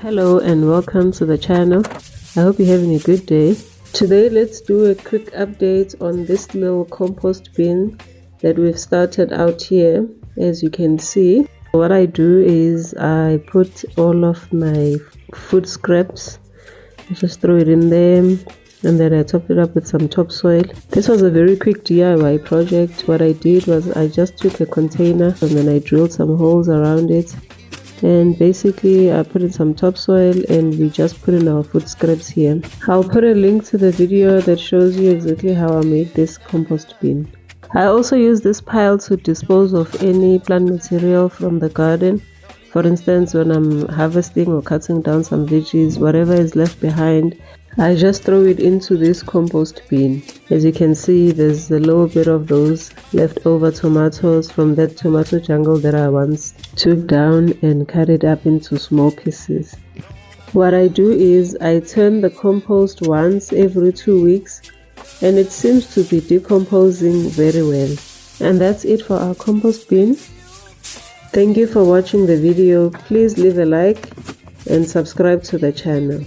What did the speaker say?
Hello and welcome to the channel. I hope you're having a good day. Today let's do a quick update on this little compost bin that we've started out here. As you can see, what I do is I put all of my food scraps, just throw it in there, and then I top it up with some topsoil. This was a very quick DIY project. What I did was I just took a container and then I drilled some holes around it, and basically I put in some topsoil and we just put in our food scraps here. I'll put a link to the video that shows you exactly how I made this compost bin. I also use this pile to dispose of any plant material from the garden. For instance, when I'm harvesting or cutting down some veggies, whatever is left behind, I just throw it into this compost bin. As you can see, there's a little bit of those leftover tomatoes from that tomato jungle that I once took down and cut it up into small pieces. What I do is I turn the compost once every 2 weeks, and it seems to be decomposing very well. And that's it for our compost bin. Thank you for watching the video. Please leave a like and subscribe to the channel.